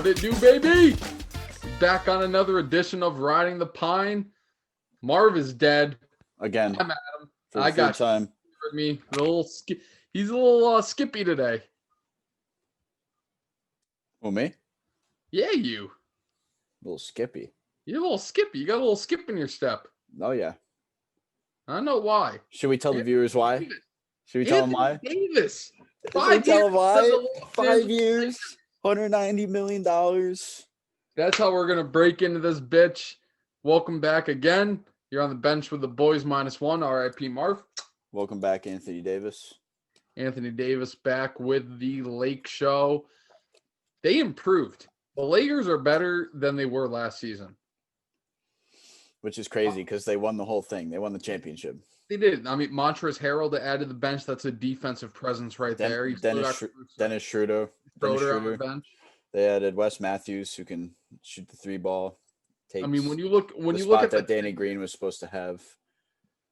What it do, baby? Back on another edition of Riding the Pine. Marv is dead. Again, I'm Adam. for the I third got time. for me. He's a little skippy today. Who, me? Yeah, you. A little skippy. You're a little skippy. You got a little skip in your step. Oh, yeah. I know why. Should we tell the viewers why? Davis. Should we tell them why? Anthony Davis. Should we tell them why? 5 years. years, $190 million. That's how we're going to break into this bitch. Welcome back again. You're on the bench with the boys -1. R.I.P. Marv. Welcome back, Anthony Davis. Anthony Davis back with the Lake Show. They improved. The Lakers are better than they were last season. Which is crazy because they won the whole thing. They won the championship. They did. I mean, Montrezl Harrell to add to the bench. That's a defensive presence right there. Dennis Schroeder on the bench. They added Wes Matthews, who can shoot the three ball. I mean, when you look at that Danny Green was supposed to have,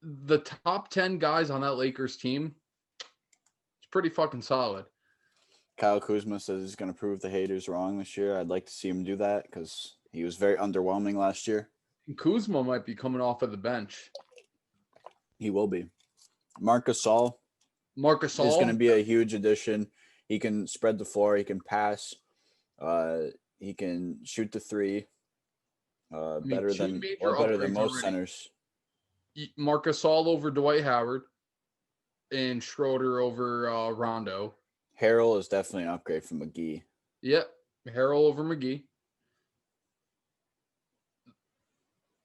the top 10 guys on that Lakers team, it's pretty fucking solid. Kyle Kuzma says he's going to prove the haters wrong this year. I'd like to see him do that because he was very underwhelming last year. And Kuzma might be coming off of the bench. He will be. Marc Gasol is going to be a huge addition. He can spread the floor. He can pass. He can shoot the three. Better than most centers. Marc Gasol over Dwight Howard, and Schroeder over Rondo. Harrell is definitely an upgrade from McGee. Yep, Harrell over McGee.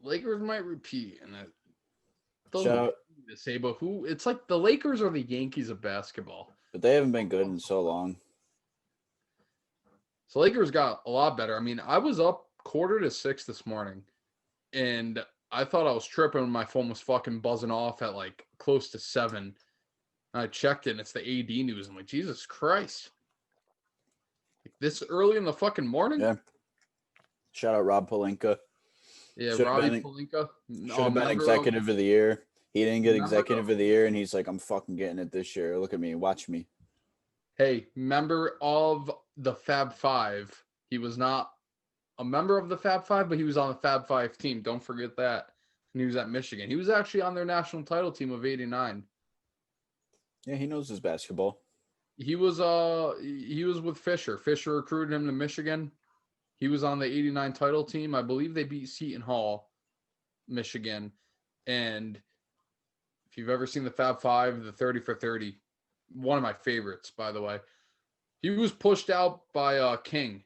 Lakers might repeat, and it doesn't to say, but who? It's like the Lakers are the Yankees of basketball. But they haven't been good in so long. So Lakers got a lot better. I mean, I was up 5:45 this morning, and I thought I was tripping when my phone was fucking buzzing off at like close to 7. I checked it, and it's the AD news. I'm like, Jesus Christ. Like this early in the fucking morning? Yeah. Shout out Rob Pelinka. Yeah, Robbie Pelinka. Should have been executive of the year. He didn't get executive of the year, and he's like, I'm fucking getting it this year. Look at me. Watch me. Hey, member of the Fab Five. He was not a member of the Fab Five, but he was on the Fab Five team. Don't forget that. And he was at Michigan. He was actually on their national title team of '89. Yeah, he knows his basketball. He was with Fisher. Fisher recruited him to Michigan. He was on the '89 title team. I believe they beat Seton Hall, Michigan. And if you've ever seen the Fab Five, the 30 for 30, one of my favorites, by the way. He was pushed out by King.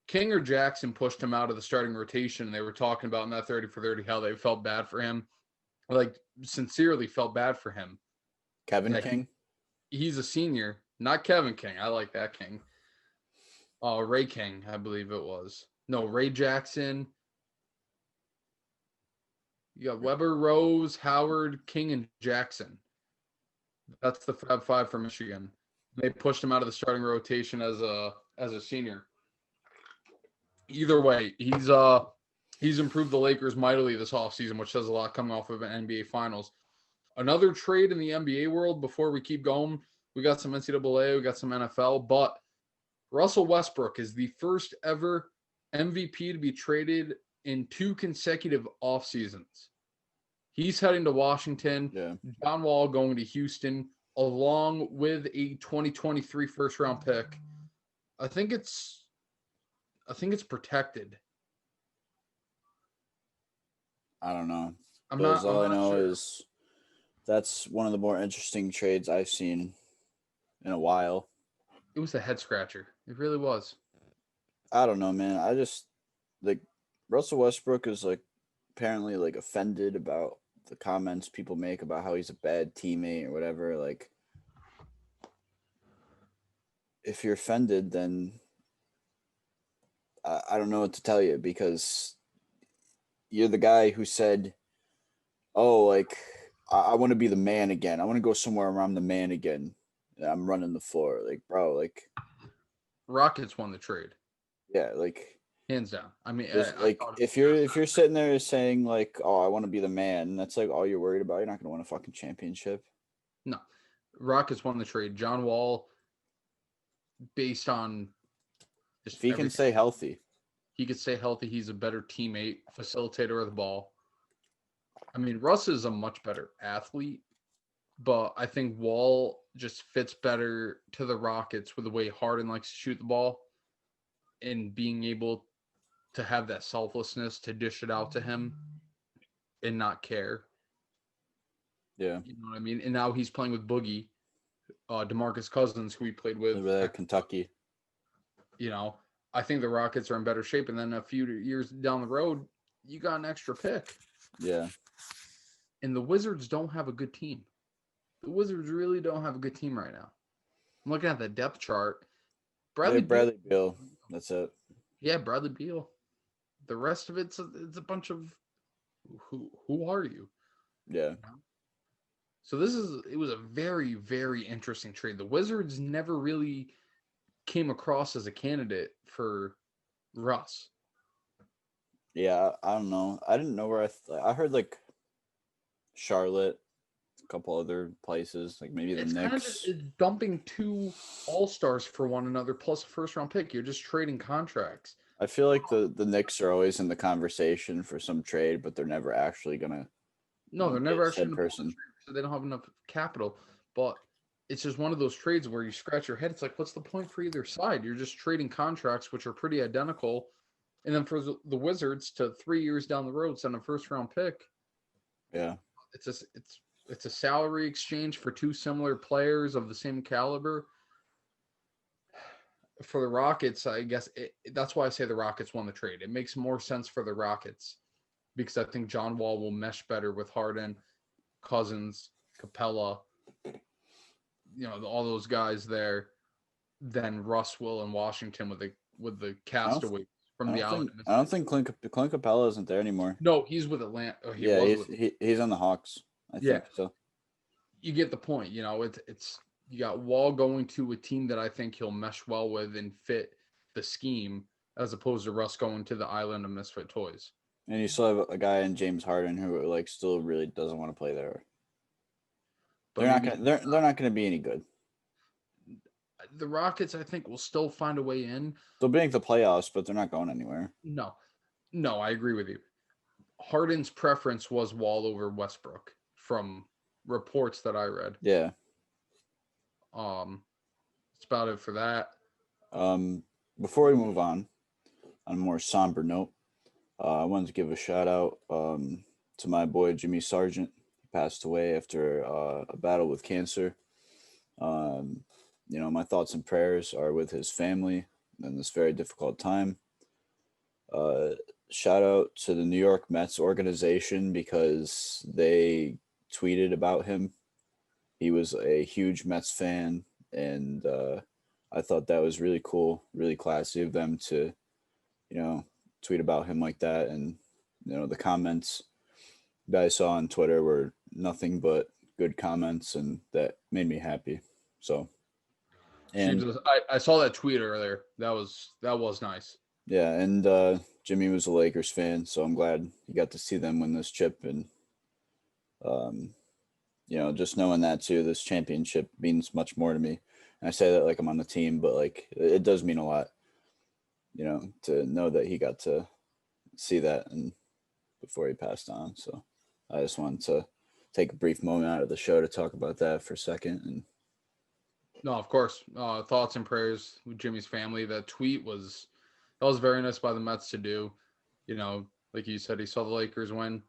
King or Jackson pushed him out of the starting rotation. They were talking about in that 30 for 30 how they felt bad for him. Like, sincerely felt bad for him. Kevin King? He's a senior. Not Kevin King. I like that King. Ray King, I believe it was. No, Ray Jackson. You got Weber, Rose, Howard, King, and Jackson. That's the Fab Five for Michigan. They pushed him out of the starting rotation as a senior. Either way, he's improved the Lakers mightily this offseason, which says a lot coming off of an NBA Finals. Another trade in the NBA world before we keep going. We got some NCAA, we got some NFL, but Russell Westbrook is the first ever MVP to be traded in 2 consecutive off seasons. He's heading to Washington. Yeah. John Wall going to Houston, along with a 2023 first-round pick. I think it's protected. I don't know. All I know is that's one of the more interesting trades I've seen in a while. It was a head scratcher. It really was. I don't know, man. I just like Russell Westbrook is like apparently like offended about the comments people make about how he's a bad teammate or whatever. Like, if you're offended, then I don't know what to tell you because you're the guy who said, oh, like, I want to be the man again. I want to go somewhere where I'm the man again. I'm running the floor. Like, bro, like. Rockets won the trade. Yeah, like. Hands down. I mean, if you're sitting there saying like, "Oh, I want to be the man," that's like all you're worried about. You're not going to win a fucking championship. No, Rockets won the trade. John Wall, based on If he can stay healthy. He could stay healthy. He's a better teammate, facilitator of the ball. I mean, Russ is a much better athlete, but I think Wall just fits better to the Rockets with the way Harden likes to shoot the ball and being able to have that selflessness to dish it out to him and not care. Yeah. You know what I mean? And now he's playing with Boogie, DeMarcus Cousins, who he played with at Kentucky. You know, I think the Rockets are in better shape. And then a few years down the road, you got an extra pick. Yeah. And the Wizards don't have a good team. The Wizards really don't have a good team right now. I'm looking at the depth chart. Bradley Beal. That's it. Yeah, Bradley Beal. The rest of it's a bunch of who are you? Yeah. So it was a very, very interesting trade. The Wizards never really came across as a candidate for Russ. Yeah, I don't know. I didn't know where I heard like Charlotte, a couple other places, like maybe the Knicks. Kind of just dumping 2 all-stars for one another plus a first-round pick. You're just trading contracts. I feel like the Knicks are always in the conversation for some trade, but they're never actually gonna. No, they're never actually gonna person. So they don't have enough capital. But it's just one of those trades where you scratch your head. It's like, what's the point for either side? You're just trading contracts which are pretty identical, and then for the Wizards to 3 years down the road send a first-round pick. Yeah, it's a salary exchange for 2 similar players of the same caliber. For the Rockets, I guess that's why I say the Rockets won the trade. It makes more sense for the Rockets because I think John Wall will mesh better with Harden, Cousins, Capella, all those guys there than Russ will in Washington with the castaway from the island. I don't think Clint Capella isn't there anymore. No, he's with Atlanta. He's on the Hawks. I think so. You get the point. It's you got Wall going to a team that I think he'll mesh well with and fit the scheme, as opposed to Russ going to the island of misfit toys. And you still have a guy in James Harden who still really doesn't want to play there. But they're not gonna be any good. The Rockets, I think, will still find a way in. They'll make the playoffs, but they're not going anywhere. No, I agree with you. Harden's preference was Wall over Westbrook from reports that I read. Yeah. That's about it for that. Before we move on a more somber note, I wanted to give a shout out to my boy Jimmy Sargent. He passed away after a battle with cancer. My thoughts and prayers are with his family in this very difficult time. Shout out to the New York Mets organization because they tweeted about him. He was a huge Mets fan, and I thought that was really cool, really classy of them to, tweet about him like that. And, the comments that I saw on Twitter were nothing but good comments, and that made me happy. So, and I saw that tweet earlier. That was nice. Yeah, and Jimmy was a Lakers fan, so I'm glad he got to see them win this chip. And, just knowing that too, this championship means much more to me. And I say that like I'm on the team, but like it does mean a lot, to know that he got to see that and before he passed on. So I just wanted to take a brief moment out of the show to talk about that for a second. And no, of course, thoughts and prayers with Jimmy's family. That tweet was very nice by the Mets to do. Like you said, he saw the Lakers win.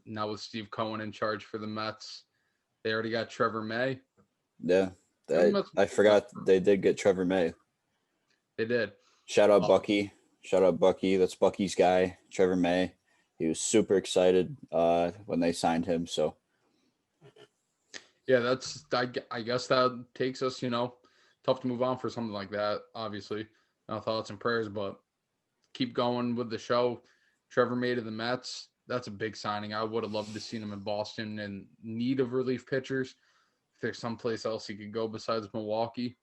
Now with Steve Cohen in charge for the Mets, they already got Trevor May. Yeah, I forgot they did get Trevor May. They did. Shout out Bucky. Shout out Bucky. That's Bucky's guy, Trevor May. He was super excited when they signed him. So, yeah, I guess that takes us, tough to move on for something like that, obviously. Thoughts and prayers, but keep going with the show. Trevor May to the Mets. That's a big signing. I would have loved to see him in Boston in need of relief pitchers. If there's someplace else he could go besides Milwaukee,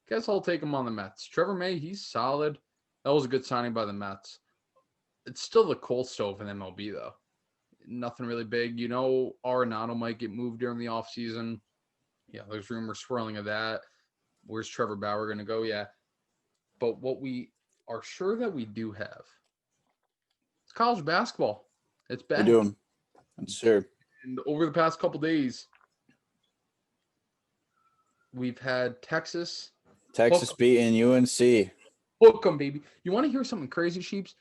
guess I'll take him on the Mets. Trevor May, he's solid. That was a good signing by the Mets. It's still the cold stove in MLB, though. Nothing really big. Arenado might get moved during the offseason. Yeah, there's rumors swirling of that. Where's Trevor Bauer going to go? Yeah. But what we are sure that we do have, it's college basketball. It's back. We do. I'm sure. And over the past couple days, we've had Texas beating UNC. Hook 'em, baby. You want to hear something crazy, Sheeps?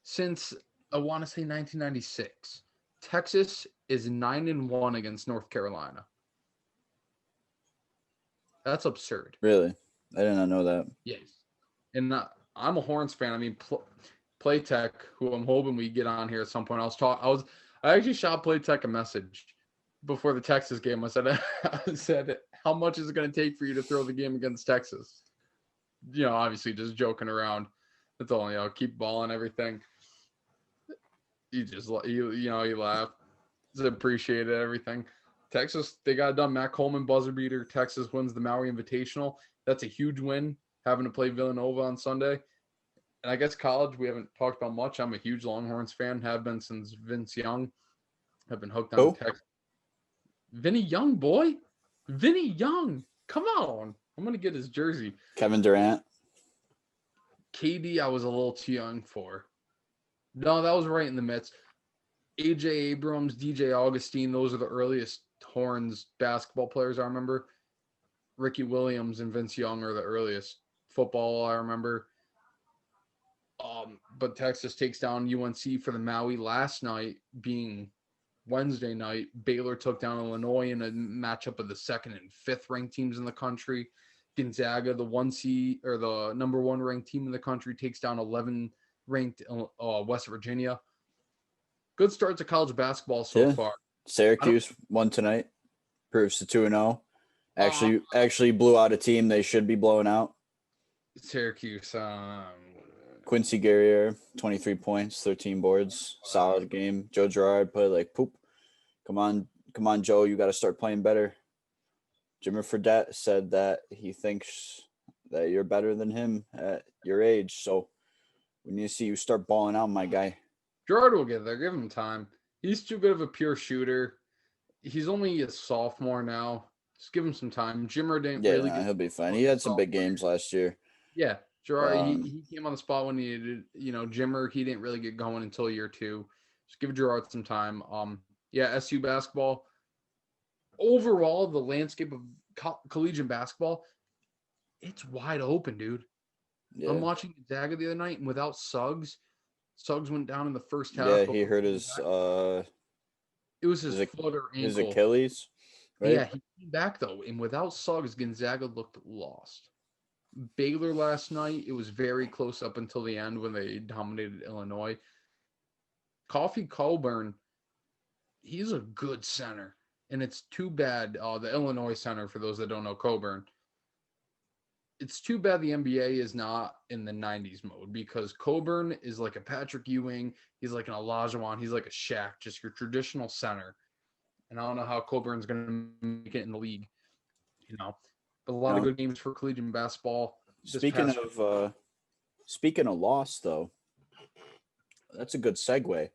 Since I want to say 1996, Texas is 9-1 against North Carolina. That's absurd. Really? I did not know that. Yes. And I'm a Horns fan. I mean, Playtech, who I'm hoping we get on here at some point. I actually shot Playtech a message before the Texas game. I said, how much is it going to take for you to throw the game against Texas? Obviously just joking around. That's all, keep ball and everything. You just, you laugh. Just appreciated everything. Texas, they got it done. Matt Coleman, buzzer beater. Texas wins the Maui Invitational. That's a huge win, having to play Villanova on Sunday. And I guess college, we haven't talked about much. I'm a huge Longhorns fan, have been since Vince Young. Have been hooked on Texas. Vinny Young, boy. Vinny Young. Come on. I'm going to get his jersey. Kevin Durant. KD, I was a little too young for. No, that was right in the midst. AJ Abrams, DJ Augustine, those are the earliest Horns basketball players I remember. Ricky Williams and Vince Young are the earliest football I remember. But Texas takes down UNC for the Maui last night, being Wednesday night. Baylor took down Illinois in a matchup of the 2nd and 5th ranked teams in the country. Gonzaga, the 1C or the number 1 ranked team in the country, takes down 11 ranked West Virginia. Good start to college basketball so far. Syracuse won tonight. Proves to 2-0. Actually blew out a team they should be blowing out. Syracuse. Quincy Guerrier, 23 points, 13 boards. Solid game. Joe Girard played like poop. Come on, Joe. You got to start playing better. Jimmer Fredette said that he thinks that you're better than him at your age. So we need to see you start balling out, my guy. Girard will get there. Give him time. He's too good of a pure shooter. He's only a sophomore now. Just give him some time. Jimmer didn't really he'll be fine. He had some big games last year. Yeah. Girard, he came on the spot when he needed, Jimmer, he didn't really get going until year 2. Just give Girard some time. SU basketball. Overall, the landscape of collegiate basketball, it's wide open, dude. Yeah. I'm watching Gonzaga the other night, and without Suggs went down in the first half. Yeah, he hurt his it was his foot or ankle. His Achilles. Right? Yeah, he came back though, and without Suggs, Gonzaga looked lost. Baylor last night, it was very close up until the end when they dominated Illinois. Coffee Coburn, he's a good center. And it's too bad, the Illinois center, for those that don't know Coburn, it's too bad the NBA is not in the 90s mode, because Coburn is like a Patrick Ewing. He's like an Olajuwon. He's like a Shaq, just your traditional center. And I don't know how Coburn's going to make it in the league. But a lot of good games for collegiate basketball. Speaking of loss, though, that's a good segue.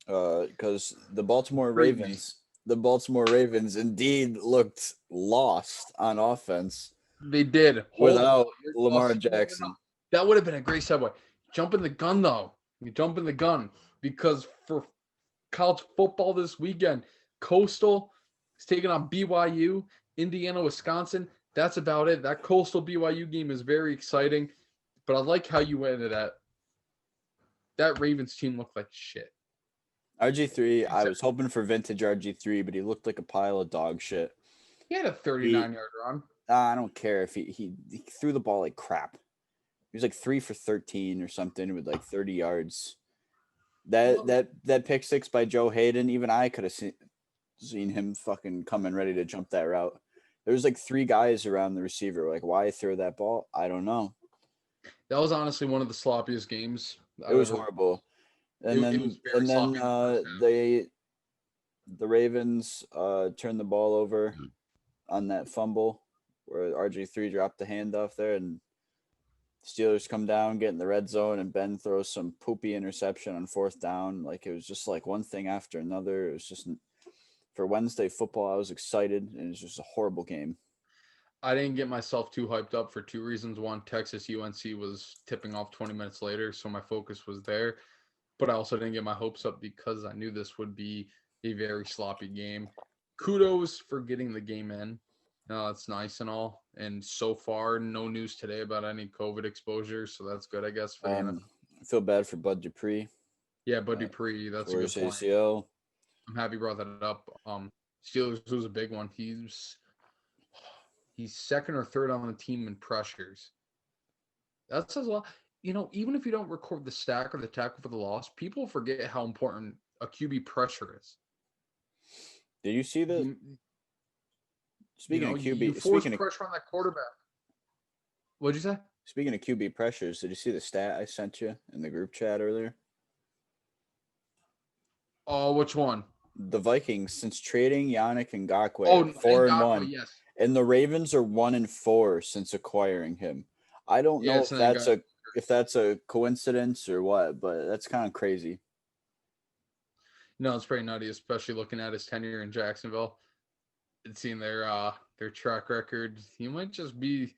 Because the Baltimore Ravens indeed looked lost on offense. They did. Without Lamar Jackson. That would have been a great segue. Jump in the gun, though. You jump in the gun, because for college football this weekend, Coastal is taking on BYU, Indiana, Wisconsin. That's about it. That Coastal BYU game is very exciting, but I like how you ended that. That Ravens team looked like shit. RG3, I was hoping for vintage RG3, but he looked like a pile of dog shit. He had a 39-yard run. I don't care if he threw the ball like crap. He was like 3 for 13 or something with like 30 yards. That pick six by Joe Hayden, even I could have seen him fucking coming ready to jump that route. There was like 3 guys around the receiver. Like, why throw that ball? I don't know. That was honestly one of the sloppiest games. It was horrible. And then the Ravens turned the ball over on that fumble where RG3 dropped the handoff there, and Steelers come down, get in the red zone, and Ben throws some poopy interception on 4th down. Like, it was just like one thing after another. It was just for Wednesday football, I was excited, and it's just a horrible game. I didn't get myself too hyped up for two reasons. One, Texas UNC was tipping off 20 minutes later, so my focus was there. But I also didn't get my hopes up because I knew this would be a very sloppy game. Kudos for getting the game in. It's nice and all. And so far, no news today about any COVID exposure, so that's good, I guess, for the NFL. I feel bad for Bud Dupree. Yeah, Bud Dupree, that's a good point. ACL. I'm happy you brought that up. Steelers was a big one. He's second or third on the team in pressures. That says a lot. Even if you don't record the sack or the tackle for the loss, people forget how important a QB pressure is. Did you see the? Speaking of QB, you force pressure on that quarterback. What'd you say? Speaking of QB pressures, did you see the stat I sent you in the group chat earlier? Oh, which one? The Vikings, since trading Yannick Ngakoue, 4-1, yes. And the Ravens are 1-4 since acquiring him. I don't know if that's a coincidence or what, but that's kind of crazy. No, it's pretty nutty, especially looking at his tenure in Jacksonville and seeing their track record. He might just be.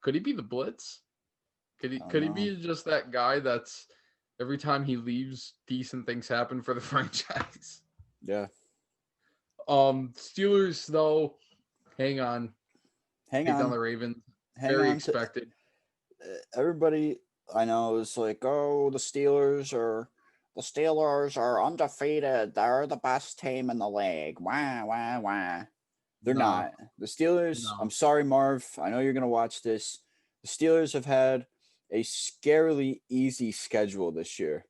Could he be the blitz? Could he be just that guy that's every time he leaves, decent things happen for the franchise? Yeah. Steelers though, hang on. Hang on. On the Ravens. Very expected. Everybody I know is like, oh, the Steelers are undefeated. They're the best team in the league. Wah, wah, wah. They're not. The Steelers, I'm sorry, Marv. I know you're going to watch this. The Steelers have had a scarily easy schedule this year.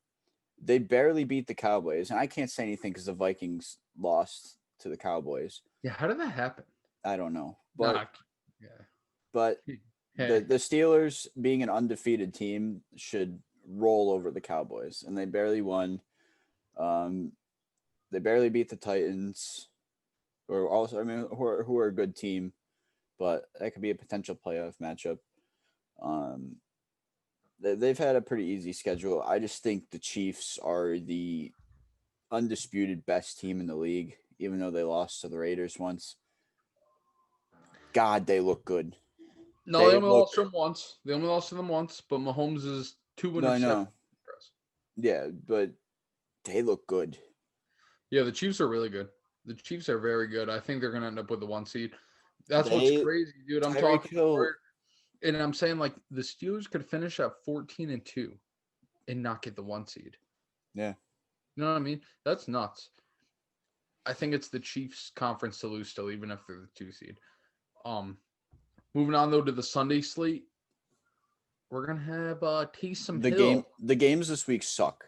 They barely beat the Cowboys. And I can't say anything because the Vikings lost to the Cowboys. Yeah, how did that happen? I don't know. But the Steelers, being an undefeated team, should roll over the Cowboys. And they barely won. They barely beat the Titans. Who are a good team, but that could be a potential playoff matchup. They've had a pretty easy schedule. I just think the Chiefs are the undisputed best team in the league, even though they lost to the Raiders once. God, they look good. No, they only lost to them once. They only lost to them once, but Mahomes is 2-7. I know. Yeah, but they look good. Yeah, the Chiefs are really good. The Chiefs are very good. I think they're going to end up with the 1 seed. That's what's crazy, dude. I'm talking and I'm saying like the Steelers could finish at 14-2 and not get the 1 seed. Yeah. You know what I mean? That's nuts. I think it's the Chiefs conference to lose still, even if they're the 2 seed. Moving on though to the Sunday slate. We're going to have Taysom Hill. The games this week suck.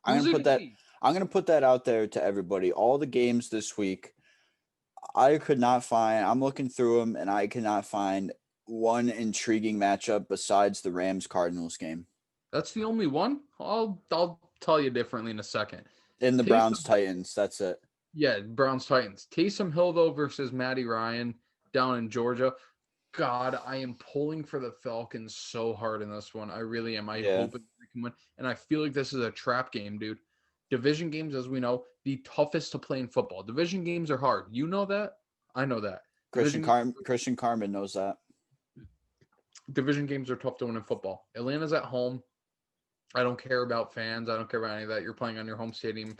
I'm going to put that out there to everybody. All the games this week, I'm looking through them, and I could not find one intriguing matchup besides the Rams-Cardinals game. That's the only one? I'll tell you differently in a second. And the Browns-Titans, that's it. Yeah, Browns-Titans. Taysom Hill, though, versus Matty Ryan down in Georgia. God, I am pulling for the Falcons so hard in this one. I really am. I hope they can win. And I feel like this is a trap game, dude. Division games, as we know, the toughest to play in football. Division games are hard. You know that? I know that. Christian Carmen knows that. Division games are tough to win in football. Atlanta's at home. I don't care about fans. I don't care about any of that. You're playing on your home stadium.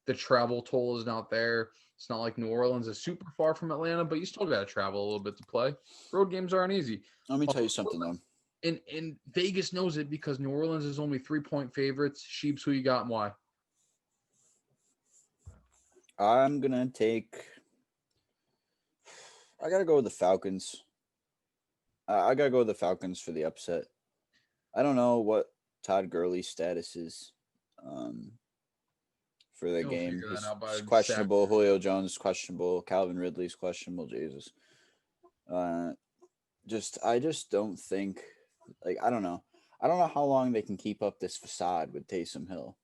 The travel toll is not there. It's not like New Orleans is super far from Atlanta, but you still got to travel a little bit to play. Road games aren't easy. Let me tell you something, though. And Vegas knows it because New Orleans is only 3-point favorites. Sheeps, who you got and why? I'm going to take – I got to go with the Falcons. I got to go with the Falcons for the upset. I don't know what Todd Gurley's status is for the game. He's questionable. Julio Jones is questionable. Calvin Ridley's questionable. Jesus. I just don't think – I don't know. I don't know how long they can keep up this facade with Taysom Hill.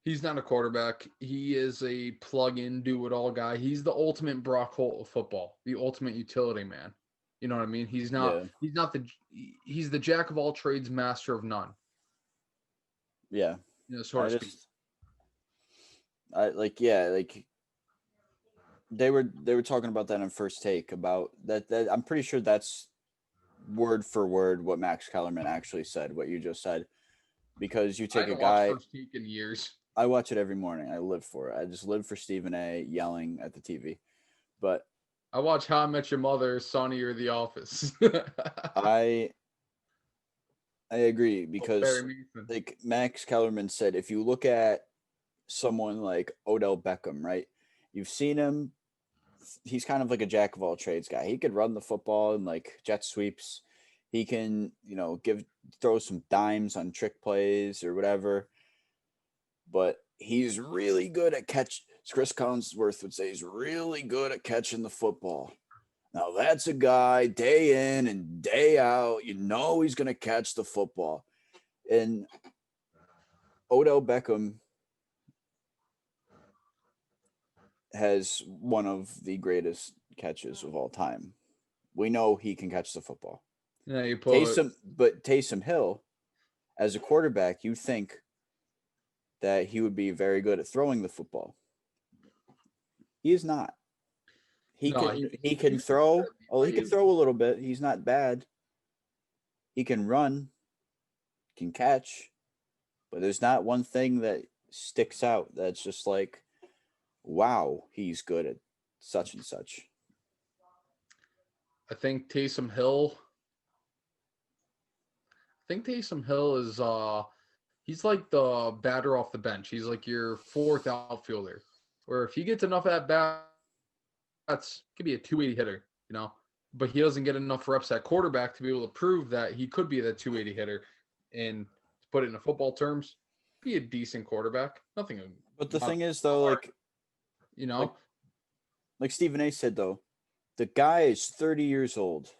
He's not a quarterback. He is a plug-in, do-it-all guy. He's the ultimate Brock Holt of football, the ultimate utility man. You know what I mean? He's the jack of all trades, master of none. Yeah. So to speak. They were talking about that in First Take about that. I'm pretty sure that's word for word what Max Kellerman actually said. What you just said, because you take a guy. First Take in years. I watch it every morning. I live for it. I just live for Stephen A. yelling at the TV. But I watch How I Met Your Mother, Sonny, or The Office. I agree because like Max Kellerman said, if you look at someone like Odell Beckham, right? You've seen him. He's kind of like a jack of all trades guy. He could run the football and like jet sweeps. He can, throw some dimes on trick plays or whatever. But he's really good at catch. Chris Collinsworth would say he's really good at catching the football. Now that's a guy day in and day out. He's going to catch the football. And Odell Beckham has one of the greatest catches of all time. We know he can catch the football. Yeah, Taysom Hill, as a quarterback, you think that he would be very good at throwing the football. He is not. He can throw. Oh, he can throw a little bit. He's not bad. He can run, can catch, but there's not one thing that sticks out that's just like, wow, he's good at such and such. I think Taysom Hill is he's like the batter off the bench. He's like your fourth outfielder. Where if he gets enough at bats, could be a 280 hitter, but he doesn't get enough reps at quarterback to be able to prove that he could be that 280 hitter. And to put it in football terms, be a decent quarterback. Nothing. But the thing is, though, like Stephen A. said, though, the guy is 30 years old.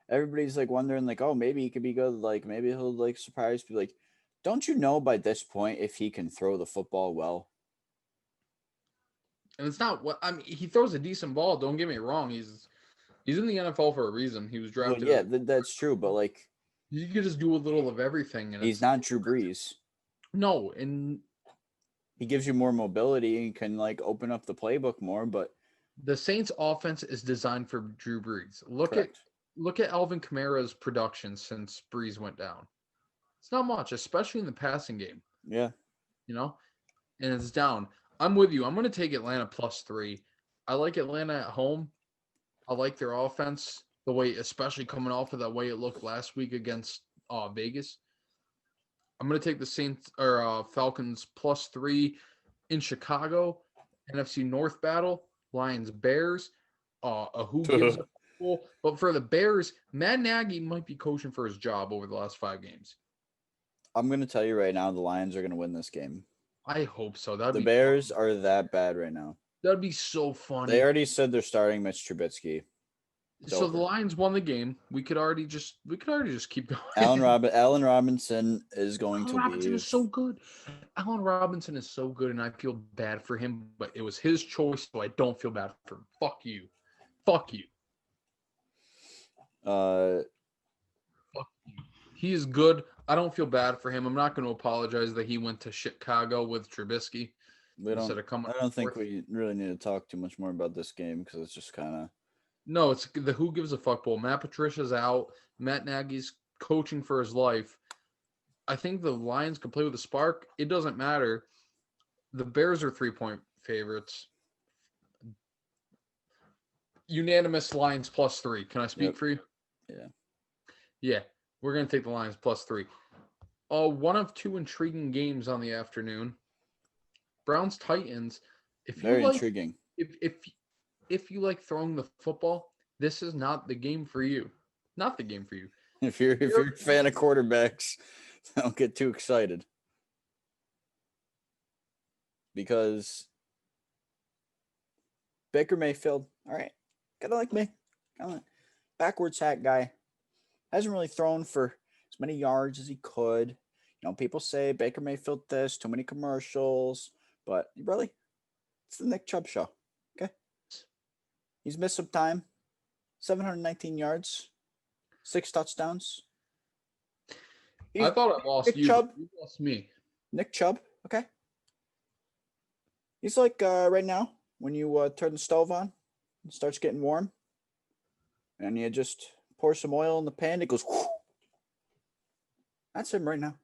Everybody's like wondering, like, oh, maybe he could be good. Like, maybe he'll like surprise people. Like, don't you know by this point if he can throw the football well? And it's not what he throws a decent ball. Don't get me wrong. He's in the NFL for a reason. He was drafted. Well, yeah, that's true. But like, you could just do a little of everything. And he's not Drew Brees. No, and he gives you more mobility and can like open up the playbook more. But the Saints' offense is designed for Drew Brees. Look at Alvin Kamara's production since Brees went down. It's not much, especially in the passing game. Yeah, and it's down. I'm with you. I'm going to take Atlanta +3. I like Atlanta at home. I like their offense, the way, especially coming off of that way it looked last week against Vegas. I'm going to take the Saints or Falcons +3 in Chicago. NFC North battle, Lions Bears. Who gives a football? But for the Bears, Matt Nagy might be coaching for his job over the last 5 games. I'm going to tell you right now, the Lions are going to win this game. I hope so. The Bears are that bad right now. That'd be so funny. They already said they're starting Mitch Trubisky. So the Lions won the game. We could already just keep going. Allen Robinson is going to leave. Robinson is so good. Allen Robinson is so good, and I feel bad for him, but it was his choice, so I don't feel bad for him. Fuck you. Fuck you. He is good. I don't feel bad for him. I'm not going to apologize that he went to Chicago with Trubisky. I don't think we really need to talk too much more about this game because it's just kind of. No, it's the who gives a fuck bowl. Matt Patricia's out. Matt Nagy's coaching for his life. I think the Lions can play with a spark. It doesn't matter. The Bears are 3-point favorites. Unanimous Lions +3. Can I speak for you? Yeah. Yeah. We're going to take the Lions +3. One of 2 intriguing games on the afternoon. Browns Titans. Very intriguing. If you like throwing the football, this is not the game for you. Not the game for you. If you're a fan of quarterbacks, don't get too excited. Because Baker Mayfield, all right, kind of like me, kind of backwards hat guy. Hasn't really thrown for as many yards as he could. People say Baker Mayfield this, too many commercials, but really, it's the Nick Chubb show. Okay, he's missed some time. 719 yards, 6 touchdowns. I thought I lost Nick Chubb. You lost me. Nick Chubb. Okay. He's like right now when you turn the stove on, it starts getting warm, and you just pour some oil in the pan. It goes. Whoosh. That's him right now.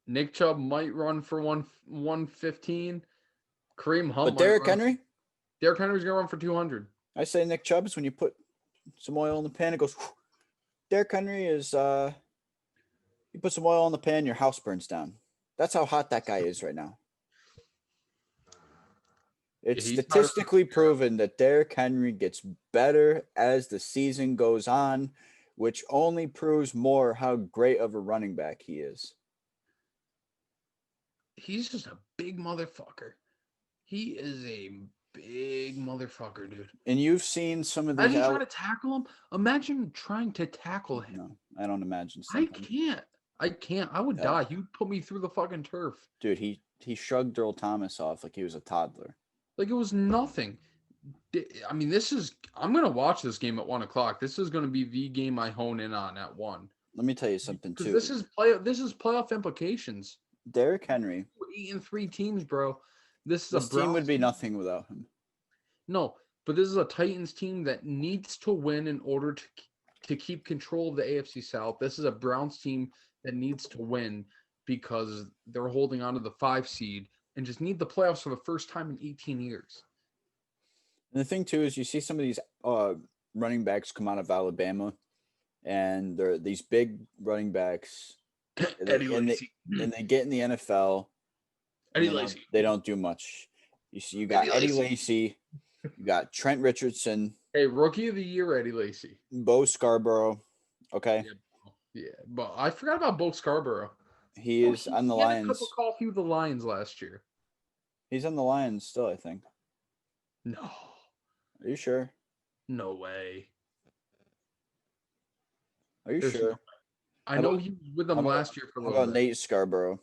Nick Chubb might run for 115. Kareem Hunt. But Derrick Henry? Derrick Henry's going to run for 200. I say Nick Chubb is when you put some oil in the pan, it goes. Whoosh. Derrick Henry is, you put some oil in the pan, your house burns down. That's how hot that guy is right now. It's statistically proven that Derrick Henry gets better as the season goes on, which only proves more how great of a running back he is. He's just a big motherfucker. He is a big motherfucker, dude. And you've seen some of these. Imagine trying to tackle him. Imagine trying to tackle him. No, I don't imagine. I can't. I would die. He would put me through the fucking turf. Dude, he shrugged Earl Thomas off like he was a toddler. Like it was nothing. I mean, I'm going to watch this game at 1:00. This is going to be the game I hone in on at 1. Let me tell you something too. This is playoff implications. Derrick Henry. 8-3 teams, bro. This team would be nothing without him. No, but this is a Titans team that needs to win in order to keep control of the AFC South. This is a Browns team that needs to win because they're holding on to the 5 seed and just need the playoffs for the first time in 18 years. And the thing too is you see some of these running backs come out of Alabama, and they're these big running backs. and they get in the NFL. Eddie Lacy. They don't do much. You got Eddie Lacy. You got Trent Richardson. Hey, Rookie of the Year, Eddie Lacy. Bo Scarborough. Okay. Yeah, but I forgot about Bo Scarborough. He is on the Lions. He had a cup of coffee with the Lions last year. He's on the Lions still, I think. No. Are you sure? No way. Are you sure? No, I know he was with them last year for a little bit. How about Nate Scarborough?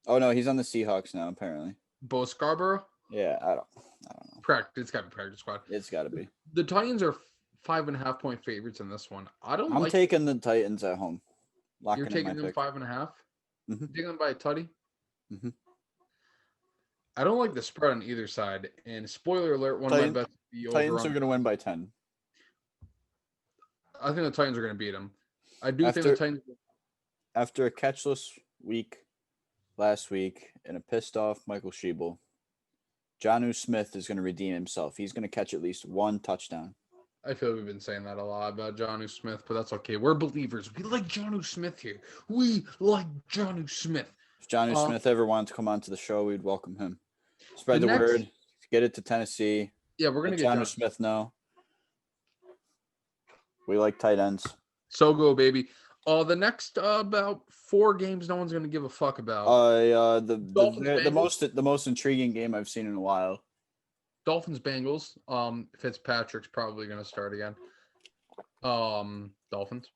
Oh no, he's on the Seahawks now, apparently. Bo Scarborough? Yeah, I don't know. It's got to be practice squad. It's got to be. The Titans are 5.5 point favorites in this one. I'm taking the Titans at home. You're taking them 5.5. Mm-hmm. Taking them by a tutty. Mm-hmm. I don't like the spread on either side. And spoiler alert, one of my bets. Titans are going to win by 10. I think the Titans are going to beat them. I do think the Titans. After a catchless week last week and a pissed off Michael Sheeble, Jonnu Smith is going to redeem himself. He's going to catch at least one touchdown. I feel we've been saying that a lot about Jonnu Smith, but that's okay. We're believers. We like Jonnu Smith here. We like Jonnu Smith. If Jonnu Smith ever wanted to come onto the show, we'd welcome him. Spread the word. Get it to Tennessee. Yeah, we're going to get Jonnu Smith now. We like tight ends. So go, baby. The next about 4 games, no one's going to give a fuck about. The most intriguing game I've seen in a while. Dolphins Bengals. Fitzpatrick's probably going to start again. Dolphins.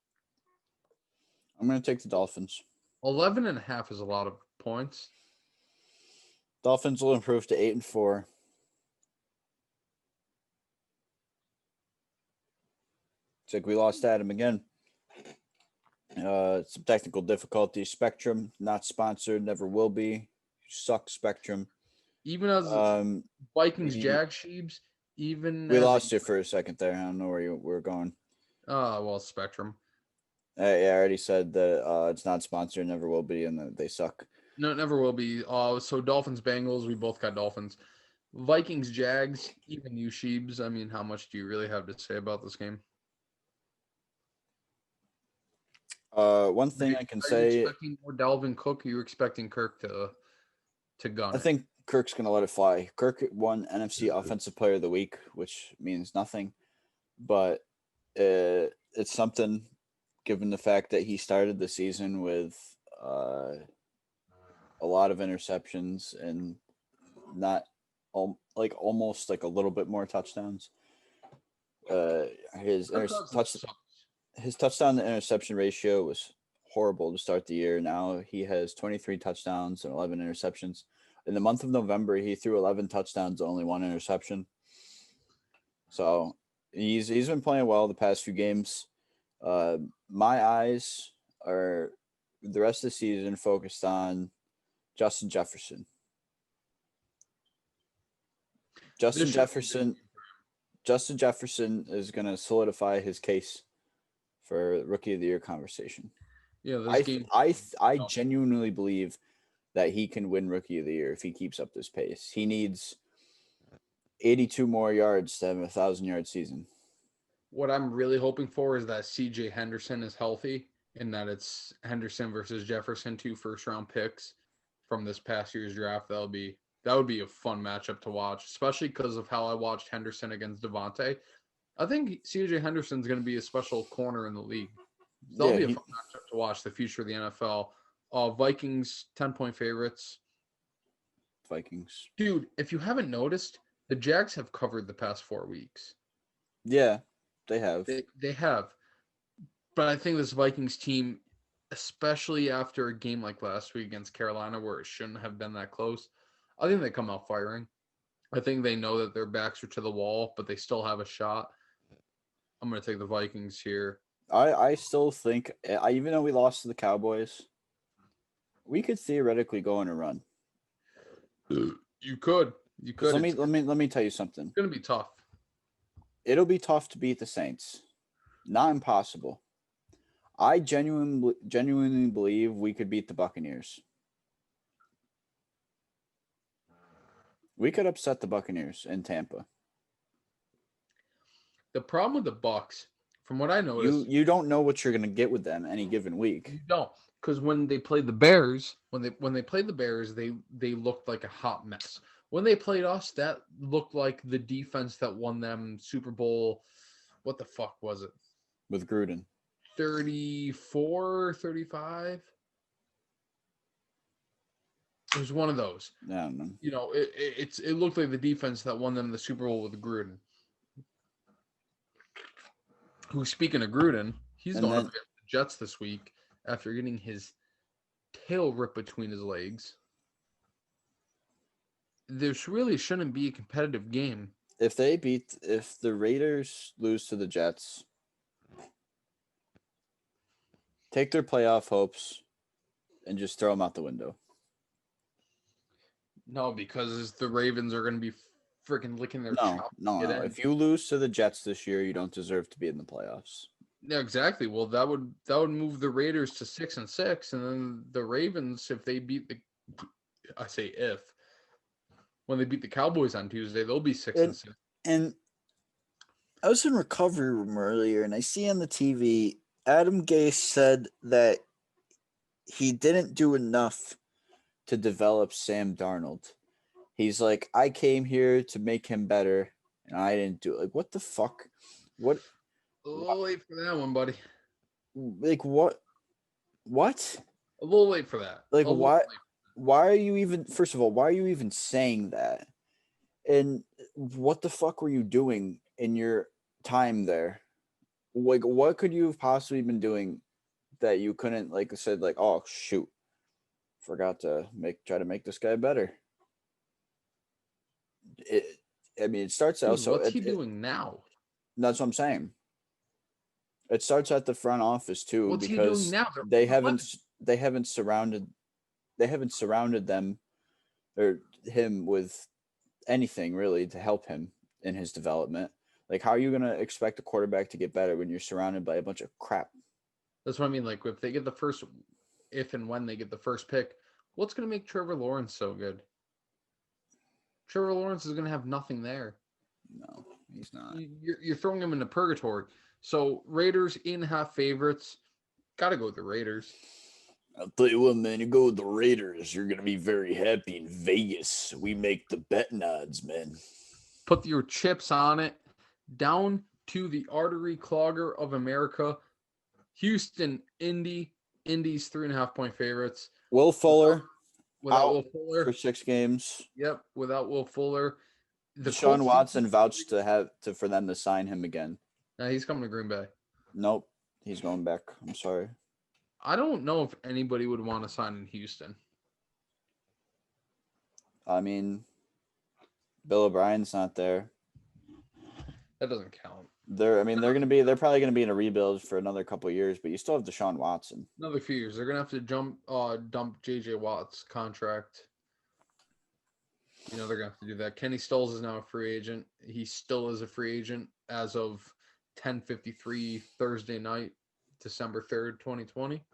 I'm going to take the Dolphins. 11.5 is a lot of points. Dolphins will improve to 8-4. It's like we lost Adam again. Some technical difficulties. Spectrum, not sponsored, never will be. You suck, Spectrum. Even as Vikings, Jag Sheebs, even we lost you for a second there. I don't know where you were going. Well, Spectrum. Yeah, I already said that it's not sponsored, never will be, and that they suck. No, it never will be. So Dolphins, Bengals, we both got Dolphins. Vikings, Jags, even you Sheebs. I mean, how much do you really have to say about this game? One thing I can say. Are you expecting more Dalvin Cook? Or are you expecting Kirk to gun? I think Kirk's going to let it fly. Kirk won NFC Offensive Player of the Week, which means nothing. But it's something given the fact that he started the season with a lot of interceptions and almost like a little bit more touchdowns. His touchdown to interception ratio was horrible to start the year. Now he has 23 touchdowns and 11 interceptions. In the month of November, he threw 11 touchdowns, only 1 interception. So he's been playing well the past few games. My eyes are the rest of the season focused on Justin Jefferson. Justin Jefferson is going to solidify his case for Rookie of the Year conversation. Yeah, I genuinely believe that he can win Rookie of the Year if he keeps up this pace. He needs 82 more yards to have a 1,000-yard season. What I'm really hoping for is that C.J. Henderson is healthy and that it's Henderson versus Jefferson, 2 first-round picks from this past year's draft. That would be a fun matchup to watch, especially because of how I watched Henderson against Devontae. I think C.J. Henderson's going to be a special corner in the league. That'll be a fun matchup to watch, the future of the NFL. Vikings, 10-point favorites. Vikings. Dude, if you haven't noticed, the Jags have covered the past 4 weeks. Yeah, they have. They have. But I think this Vikings team, especially after a game like last week against Carolina where it shouldn't have been that close, I think they come out firing. I think they know that their backs are to the wall, but they still have a shot. I'm going to take the Vikings here. I still think, even though we lost to the Cowboys, we could theoretically go on a run. You could. Let me tell you something. It's going to be tough. It'll be tough to beat the Saints. Not impossible. I genuinely believe we could beat the Buccaneers. We could upset the Buccaneers in Tampa. The problem with the Bucs, from what I noticed, you don't know what you're going to get with them any given week. You don't, because when they played the Bears, they looked like a hot mess. When they played us, that looked like the defense that won them Super Bowl. What the fuck was it? With Gruden. 34, 35. It was one of those. I don't know. You know, it looked like the defense that won them the Super Bowl with Gruden. Who, speaking of Gruden, he's going up against the Jets this week after getting his tail ripped between his legs. This really shouldn't be a competitive game. If the Raiders lose to the Jets, take their playoff hopes and just throw them out the window. No, because the Ravens are going to be freaking licking their chops. No. If you lose to the Jets this year, you don't deserve to be in the playoffs. Yeah, exactly. Well, that would move the Raiders to 6-6, and then the Ravens, if they beat when they beat the Cowboys on Tuesday, they'll be 6-6. And I was in recovery room earlier, and I see on the TV Adam Gase said that he didn't do enough to develop Sam Darnold. He's like, I came here to make him better, and I didn't do it. Like, what the fuck? What? A little late for that one, buddy. Like, what? What? A little late for that. Like, why? Why are you even? First of all, why are you even saying that? And what the fuck were you doing in your time there? Like, what could you have possibly been doing that you couldn't, like I said, like, oh shoot, forgot to try to make this guy better. It starts out. So what's he doing now? That's what I'm saying. It starts at the front office too. What's because he doing now? They haven't surrounded them or him with anything really to help him in his development. Like, how are you going to expect a quarterback to get better when you're surrounded by a bunch of crap? That's what I mean. Like, if and when they get the first pick, what's going to make Trevor Lawrence so good? Trevor Lawrence is going to have nothing there. No, he's not. You're throwing him into purgatory. So Raiders in half favorites. Got to go with the Raiders. I'll tell you what, man. You go with the Raiders, you're going to be very happy in Vegas. We make the betting odds, man. Put your chips on it. Down to the artery clogger of America. Houston, Indy. Indy's 3.5-point favorites. Will Fuller. Without Will Fuller. For 6 games. Yep, without Will Fuller. Deshaun Watson vouched for them to sign him again. No, he's coming to Green Bay. Nope. He's going back. I'm sorry. I don't know if anybody would want to sign in Houston. I mean, Bill O'Brien's not there. That doesn't count. They're probably gonna be in a rebuild for another couple of years, but you still have Deshaun Watson. Another few years. They're gonna have to dump JJ Watt's contract. They're gonna have to do that. Kenny Stills is now a free agent. He still is a free agent as of 10:53 Thursday night, December 3rd, 2020. He's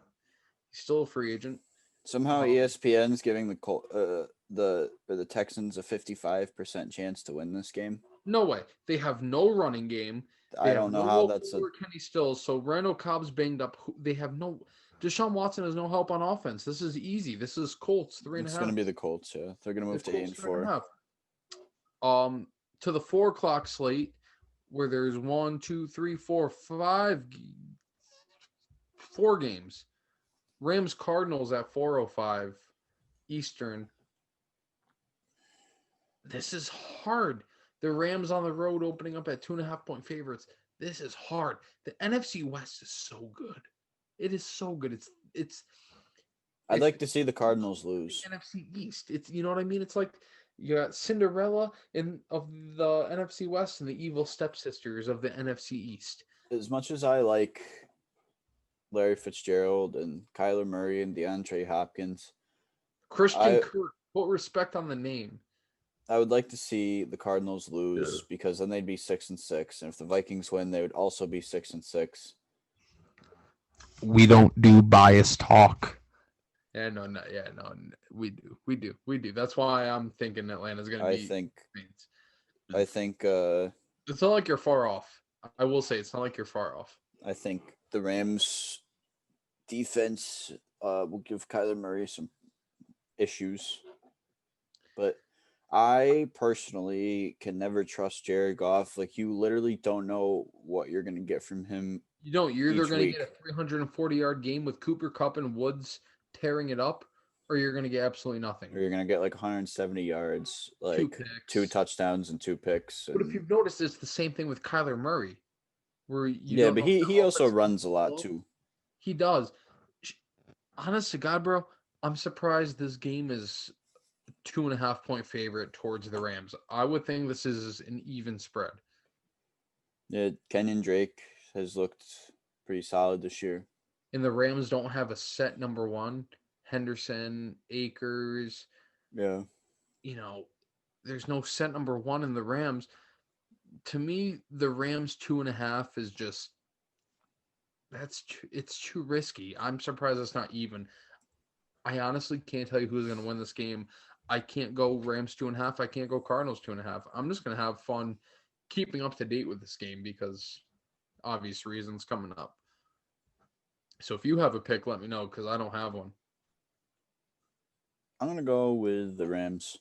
still a free agent. Somehow ESPN's giving the Texans a 55% chance to win this game. No way. They have no running game. I don't know how that's Kenny Stills. So Randall Cobb's banged up. They have no. Deshaun Watson has no help on offense. This is easy. This is Colts 3.5. It's going to be the Colts. Yeah, they're going to move to 8-4. To the 4:00 slate, where there's 1, 2, 3, 4, 5, 4 games. Rams Cardinals at 4:05 Eastern. This is hard. The Rams on the road opening up at 2.5-point favorites. This is hard. The NFC West is so good. It is so good. I'd like to see the Cardinals lose. The NFC East. You know what I mean? It's like you got Cinderella of the NFC West and the evil stepsisters of the NFC East. As much as I like Larry Fitzgerald and Kyler Murray and DeAndre Hopkins, Christian Kirk, put respect on the name. I would like to see the Cardinals lose because then they'd be 6-6, and if the Vikings win, they would also be 6-6. We don't do bias talk. No, we do. That's why I'm thinking Atlanta's going to be. I think. It's not like you're far off. I will say it's not like you're far off. I think the Rams' defense will give Kyler Murray some issues, but I personally can never trust Jared Goff. Like, you literally don't know what you're going to get from him. You don't. You're either going to get a 340-yard game with Cooper Kupp and Woods tearing it up, or you're going to get absolutely nothing. Or you're going to get like 170 yards, like 2 touchdowns and 2 picks. But if you've noticed, it's the same thing with Kyler Murray. But he also runs a lot too. He does. Honest to God, bro, I'm surprised this game is 2.5-point favorite towards the Rams. I would think this is an even spread. Yeah, Kenyon Drake has looked pretty solid this year. And the Rams don't have a set number one. Henderson, Akers. Yeah. There's no set number one in the Rams. To me, the Rams 2.5 is just it's too risky. I'm surprised it's not even. I honestly can't tell you who's going to win this game. I can't go Rams 2.5. I can't go Cardinals 2.5. I'm just going to have fun keeping up to date with this game because obvious reasons coming up. So if you have a pick, let me know because I don't have one. I'm going to go with the Rams.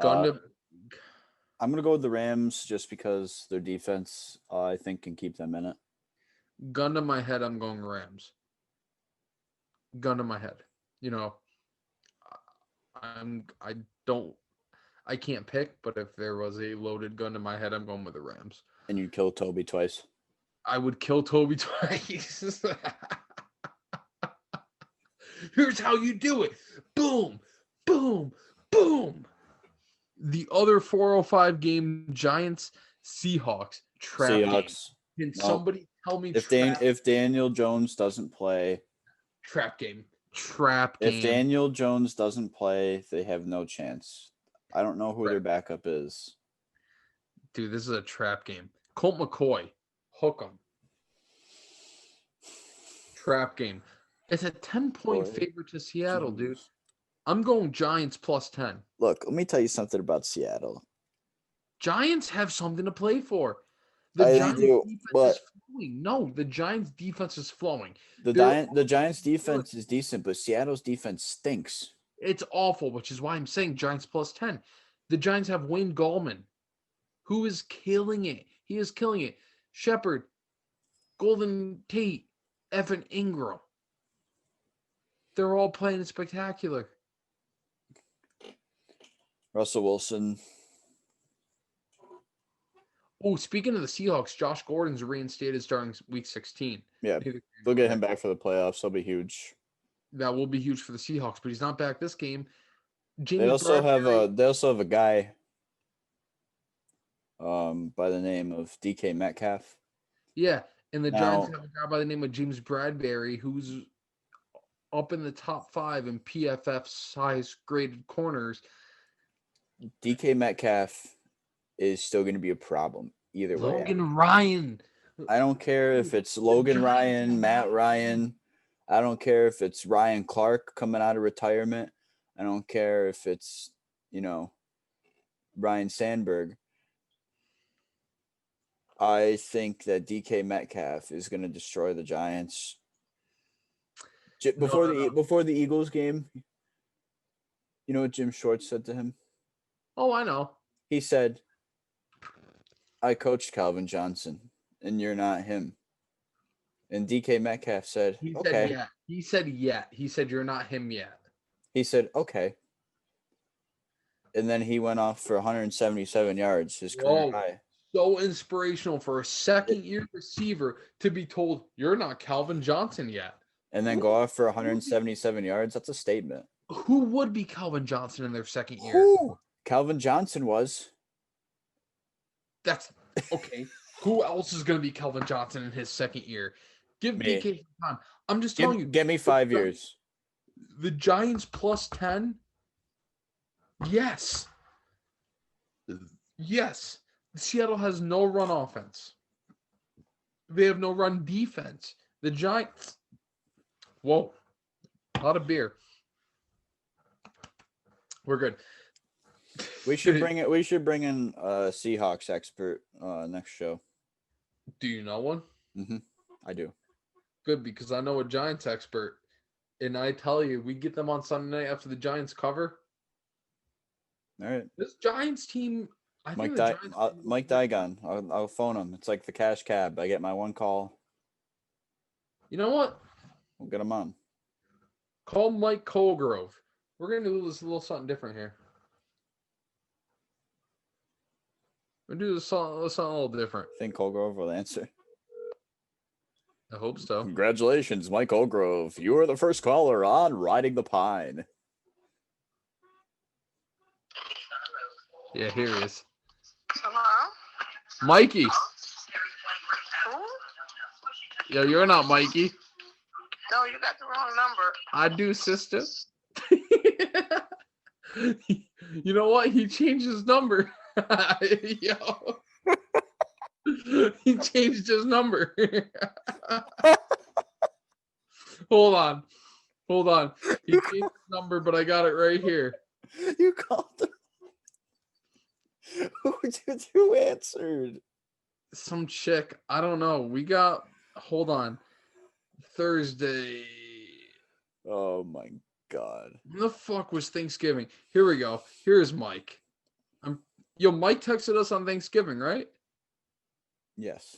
I'm going to go with the Rams just because their defense, I think, can keep them in it. Gun to my head, I'm going Rams. Gun to my head. I can't pick, but if there was a loaded gun to my head, I'm going with the Rams. And you'd kill Toby twice. I would kill Toby twice. Here's how you do it. Boom, boom, boom. The other 4:05 game, Giants, Seahawks, trap Seahawks. Game. Can somebody tell me if Daniel Jones doesn't play? Trap game. If Daniel Jones doesn't play, they have no chance. I don't know who their backup is. Dude, this is a trap game. Colt McCoy, hook him. Trap game. It's a 10-point favorite to Seattle, dude. I'm going Giants plus 10. Look, let me tell you something about Seattle. Giants have something to play for. The Giants defense is flowing. No, the Giants defense is flowing. The Giants defense is decent, but Seattle's defense stinks. It's awful, which is why I'm saying Giants plus 10. The Giants have Wayne Gallman, who is killing it. He is killing it. Shepard, Golden Tate, Evan Ingram. They're all playing spectacular. Russell Wilson. Oh, speaking of the Seahawks, Josh Gordon's reinstated starting week 16. Yeah, they'll get him back for the playoffs. That'll be huge. That will be huge for the Seahawks, but he's not back this game. They also have a guy. by the name of DK Metcalf. Yeah, and the Giants have a guy by the name of James Bradbury, who's up in the top 5 in PFF's highest graded corners. DK Metcalf is still going to be a problem either way. Logan Ryan. I don't care if it's Logan Ryan, Matt Ryan. I don't care if it's Ryan Clark coming out of retirement. I don't care if it's, Ryan Sandberg. I think that DK Metcalf is going to destroy the Giants. Before the Eagles game, you know what Jim Schwartz said to him? Oh, I know. He said, I coached Calvin Johnson, and you're not him. And DK Metcalf said, okay. Yeah. He said, yeah. He said, you're not him yet. He said, okay. And then he went off for 177 yards, his career high. So inspirational for a second-year receiver to be told, you're not Calvin Johnson yet. And then go off for 177 yards. That's a statement. Who would be Calvin Johnson in their second year? Who? Calvin Johnson was. That's okay. Who else is going to be Calvin Johnson in his second year? Give me DK time. I'm just telling you. Give me 5 years. The Giants plus 10? Yes. Yes. Seattle has no run offense. They have no run defense. The Giants. Whoa. A lot of beer. We're good. We should bring in a Seahawks expert next show. Do you know one? Mm-hmm. I do. Good, because I know a Giants expert. And I tell you, we get them on Sunday night after the Giants cover. All right. This Giants team, Mike Digon. I'll phone him. It's like the cash cab. I get my one call. You know what? We'll get him on. Call Mike Colgrove. We're going to do this a little something different here. We're going to do something a little different. I think Colgrove will answer. I hope so. Congratulations, Mike Colgrove. You are the first caller on Riding the Pine. Yeah, here he is. Hello? Mikey. Who? Yo, you're not Mikey. No, you got the wrong number. I do, sister. You know what? He changed his number. Yo. He changed his number. Hold on. He changed his number, but I got it right here. You called him. Who answered? Some chick. I don't know. Hold on. Thursday. Oh my God. When the fuck was Thanksgiving? Here we go. Here's Mike. Mike texted us on Thanksgiving, right? Yes,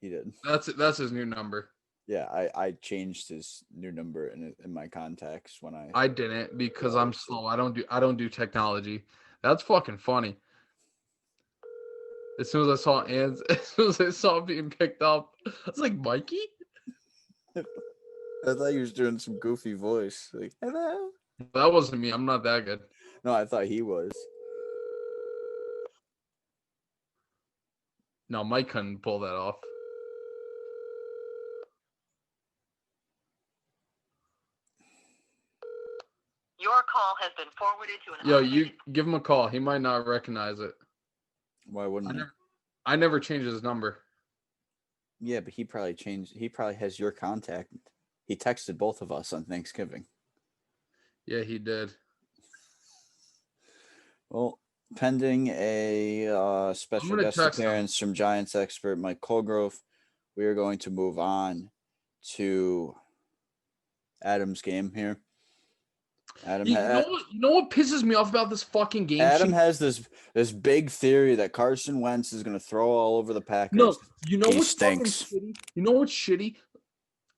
he did. That's his new number. Yeah, I changed his new number in my contacts when I didn't because I'm slow. I don't do technology. That's fucking funny. As soon as I saw it being picked up, I was like, Mikey? I thought you was doing some goofy voice. Like, hello. That wasn't me. I'm not that good. No, I thought he was. No, Mike couldn't pull that off. Your call has been forwarded to an you give him a call. He might not recognize it. Why wouldn't he? I never changed his number. Yeah, but he probably has your contact. He texted both of us on Thanksgiving. Yeah, he did. Well, pending a special guest appearance from Giants expert Mike Colgrove, we are going to move on to Adam's game here. Adam, you know what pisses me off about this fucking game? Adam has this big theory that Carson Wentz is going to throw all over the Packers. No, you know what stinks. Shitty? You know what's shitty?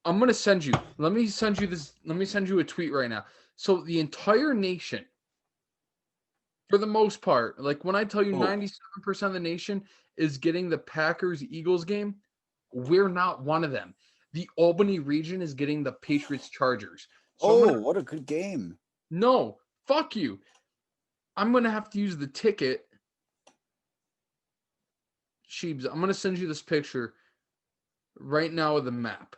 I'm going to send you. Let me send you this. Let me send you a tweet right now. So the entire nation, for the most part, like when I tell you 97% of the nation is getting the Packers-Eagles game, we're not one of them. The Albany region is getting the Patriots-Chargers. So what a good game. No, fuck you. I'm going to have to use the ticket Sheebs, I'm going to send you this picture right now of the map.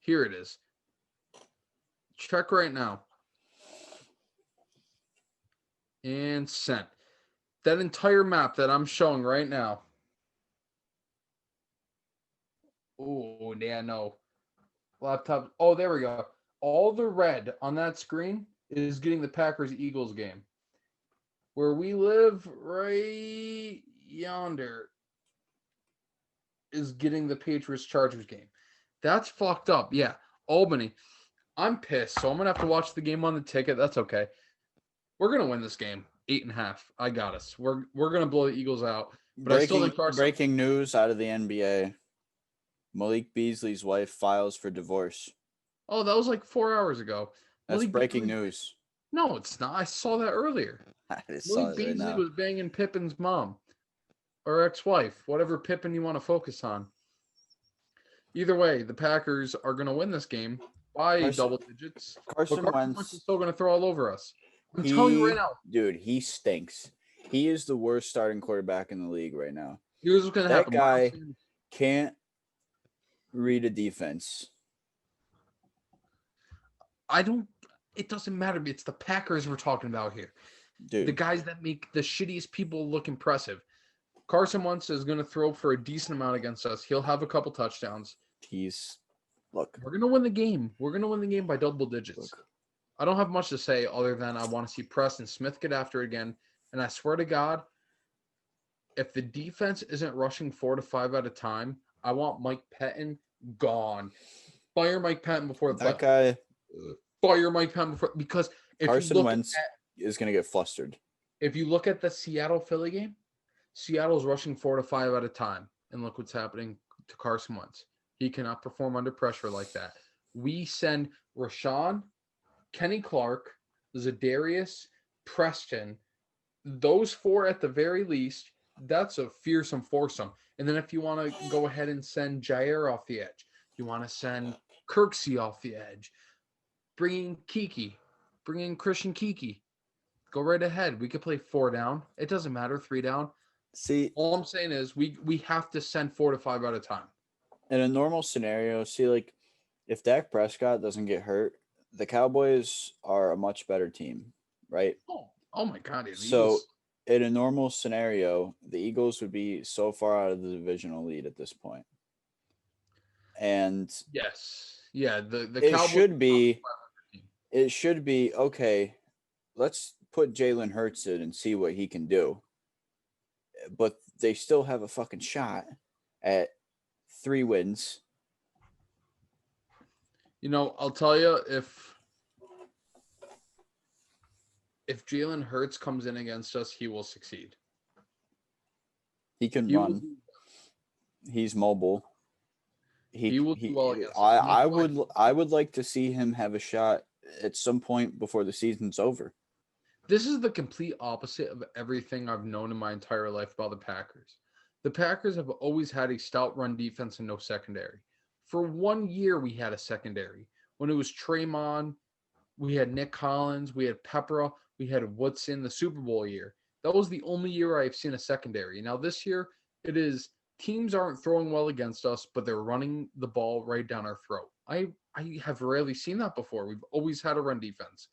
Here it is. Check right now. And sent. That entire map that I'm showing right now. Oh, yeah, no. Laptop. Oh, there we go. All the red on that screen is getting the Packers-Eagles game. Where we live, right yonder, is getting the Patriots-Chargers game. That's fucked up. Yeah, Albany. I'm pissed, so I'm going to have to watch the game on the ticket. That's okay. We're going to win this game. 8.5. I got us. We're going to blow the Eagles out. But breaking news out of the NBA. Malik Beasley's wife files for divorce. Oh, that was like 4 hours ago. That's Malik breaking news. No, it's not. I saw that earlier. Malik Beasley was banging Pippen's mom. Or ex-wife. Whatever Pippen you want to focus on. Either way, the Packers are going to win this game by double digits. Carson Wentz is still going to throw all over us. I'm telling you right now. Dude, he stinks. He is the worst starting quarterback in the league right now. Here's what's going to happen. That guy can't read a defense. It doesn't matter. It's the Packers we're talking about here. Dude. The guys that make the shittiest people look impressive. Carson Wentz is going to throw for a decent amount against us. He'll have a couple touchdowns. We're going to win the game. We're going to win the game by double digits. I don't have much to say other than I want to see Preston Smith get after it again. And I swear to God, if the defense isn't rushing 4 to 5 at a time, I want Mike Pettin gone. Fire Mike Pettin before the guy. Fire Mike Pettin before, because if Carson Wentz is going to get flustered. If you look at the Seattle-Philly game, Seattle's rushing 4 to 5 at a time. And look what's happening to Carson Wentz. He cannot perform under pressure like that. We send Rashawn, Kenny Clark, Zadarius, Preston, those 4 at the very least. That's a fearsome foursome. And then if you want to go ahead and send Jair off the edge, you want to send Kirksey off the edge, bring in Christian Kiki. Go right ahead. We could play 4 down. It doesn't matter, 3 down. See, all I'm saying is we have to send 4 to 5 at a time. In a normal scenario, if Dak Prescott doesn't get hurt, the Cowboys are a much better team, right? Oh my God. So in a normal scenario, the Eagles would be so far out of the divisional lead at this point. And yes. Yeah, the Cowboys it should be okay, let's put Jalen Hurts in and see what he can do. But they still have a fucking shot at 3 wins. I'll tell you, if Jalen Hurts comes in against us, he will succeed. He can run. He's mobile. He will do well against us. I would like to see him have a shot at some point before the season's over. This is the complete opposite of everything I've known in my entire life about the Packers. The Packers have always had a stout run defense and no secondary. For 1 year, we had a secondary. When it was Tremon, we had Nick Collins, we had Peppera, we had Woodson the Super Bowl year. That was the only year I've seen a secondary. Now this year, it is teams aren't throwing well against us, but they're running the ball right down our throat. I have rarely seen that before. We've always had a run defense.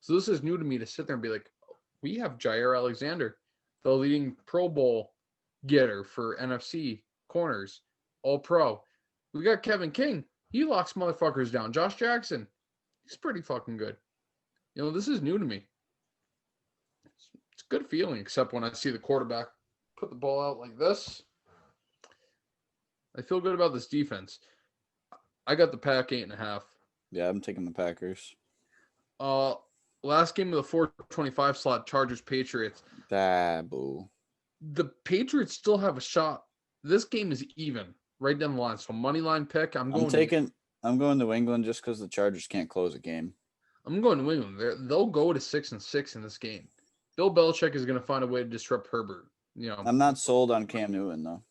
So this is new to me to sit there and be like, we have Jair Alexander, the leading Pro Bowl getter for NFC corners, all pro. We got Kevin King. He locks motherfuckers down. Josh Jackson, he's pretty fucking good. This is new to me. It's a good feeling, except when I see the quarterback put the ball out like this. I feel good about this defense. I got the Pack 8.5. Yeah, I'm taking the Packers. Last game of the 425 slot, Chargers Patriots. Boo. The Patriots still have a shot. This game is even right down the line. So money line pick. I'm going to New England just because the Chargers can't close a game. I'm going to New England. They'll go to 6-6 in this game. Bill Belichick is going to find a way to disrupt Herbert. I'm not sold on Cam Newton though.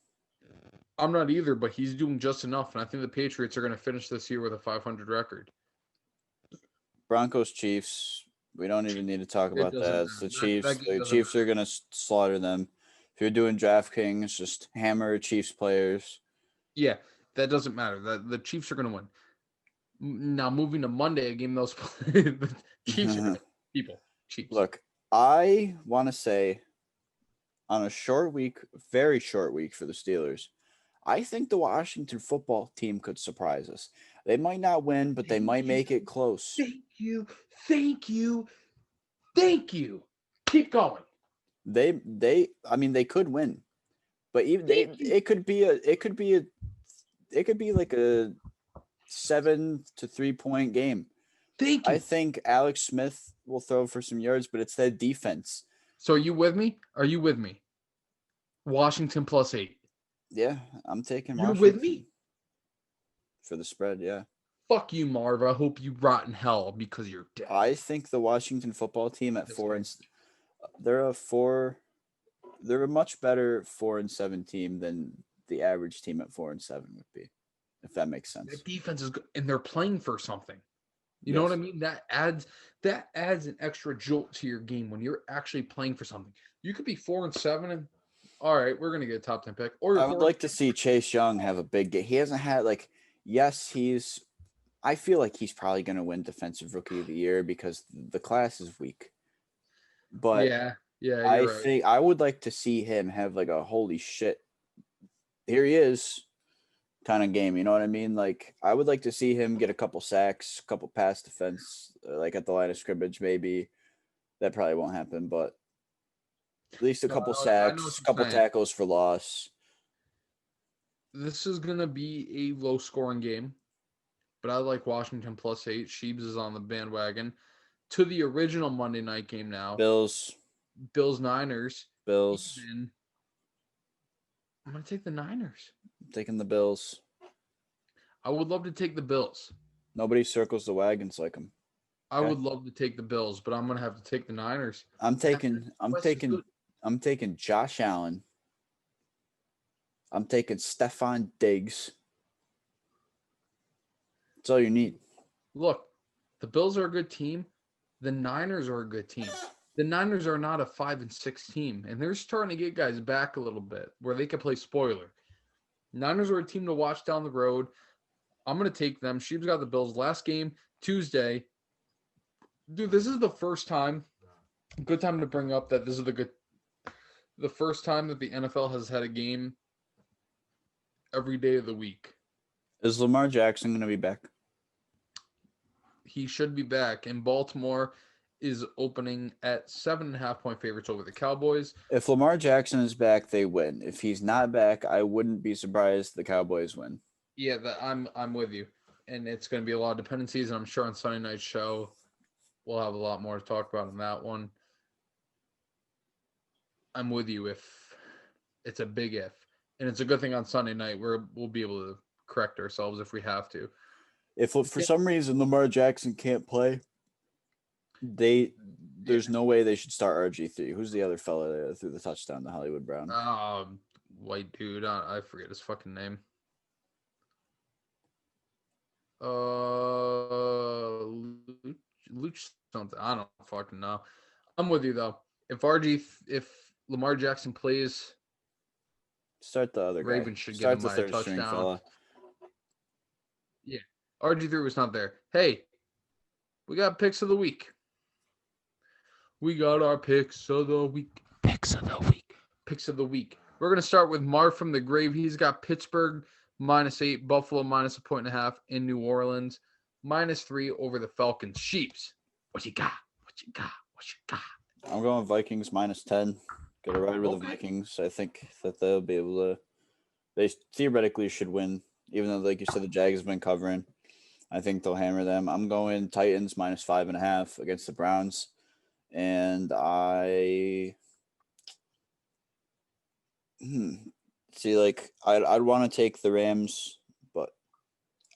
I'm not either, but he's doing just enough, and I think the Patriots are going to finish this year with a 500 record. Broncos Chiefs. We don't even need to talk about that. It's the Chiefs. The Chiefs are going to slaughter them If you're doing DraftKings, just hammer Chiefs players. Yeah, that doesn't matter. The Chiefs are going to win. Now, moving to Monday, a game those the Chiefs are going to people. Chiefs. Look, I want to say on a short week, very short week for the Steelers, I think the Washington football team could surprise us. They might not win, but they might make it close. Thank you. Thank you. Thank you. Keep going. I mean, they could win, but even it could be like a 7 to 3 point game. Thank you. I think Alex Smith will throw for some yards, but it's that defense. So are you with me? Are you with me? Washington +8. Yeah, I'm taking You're Washington with me? for the spread, yeah. Fuck you, Marv. I hope you rot in hell because you're dead. I think the Washington football team at 4 and they're a much better 4-7 team than the average team at 4-7 would be, if that makes sense. Their defense is good, and they're playing for something. You know what I mean? That adds an extra jolt to your game when you're actually playing for something. You could be 4-7 and all right, we're gonna get a top 10 pick. Or I would like to see Chase Young have a big game. He hasn't had I feel like he's probably gonna win Defensive Rookie of the Year because the class is weak. But yeah, I think I would like to see him have like a holy shit, here he is kind of game. You know what I mean? Like I would like to see him get a couple sacks, a couple pass defense, like at the line of scrimmage. Maybe that probably won't happen, but at least a couple sacks, a couple tackles for loss. This is gonna be a low scoring game, but I like Washington +8. Sheebs is on the bandwagon. To the original Monday night game now. Bills, Niners. Bills. I'm gonna take the Niners. I'm taking the Bills. I would love to take the Bills. Nobody circles the wagons like them. I would love to take the Bills, but I'm gonna have to take the Niners. I'm taking Josh Allen. I'm taking Stephon Diggs. That's all you need. Look, the Bills are a good team. The Niners are a good team. The Niners are not a 5-6 team, and they're starting to get guys back a little bit where they can play spoiler. Niners are a team to watch down the road. I'm going to take them. Sheep's got the Bills. Last game, Tuesday. Dude, this is the first time, good time to bring up that this is the first time that the NFL has had a game every day of the week. Is Lamar Jackson going to be back? He should be back. And Baltimore is opening at 7.5 point favorites over the Cowboys. If Lamar Jackson is back, they win. If he's not back, I wouldn't be surprised the Cowboys win. Yeah, I'm with you. And it's going to be a lot of dependencies, and I'm sure on Sunday night show we'll have a lot more to talk about on that one. I'm with you if it's a big if. And it's a good thing on Sunday night where we'll be able to correct ourselves if we have to. If for some reason Lamar Jackson can't play, there's no way they should start RG3. Who's the other fella that threw the touchdown to Hollywood Brown? White dude. I forget his fucking name. Luch something. I don't fucking know. I'm with you though. If Lamar Jackson plays, start the other guy. Ravens should get him a touchdown. Yeah, RG3 was not there. Hey, we got picks of the week. We got our picks of the week. Picks of the week. We're gonna start with Marv from the grave. He's got Pittsburgh -8, Buffalo -1.5, in New Orleans -3 over the Falcons. Sheeps, what you got? I'm going Vikings -10. Got to ride with the Vikings. I think that they'll be able to. They theoretically should win, even though, like you said, the Jags have been covering. I think they'll hammer them. I'm going Titans -5.5 against the Browns, and I see. Like I'd want to take the Rams, but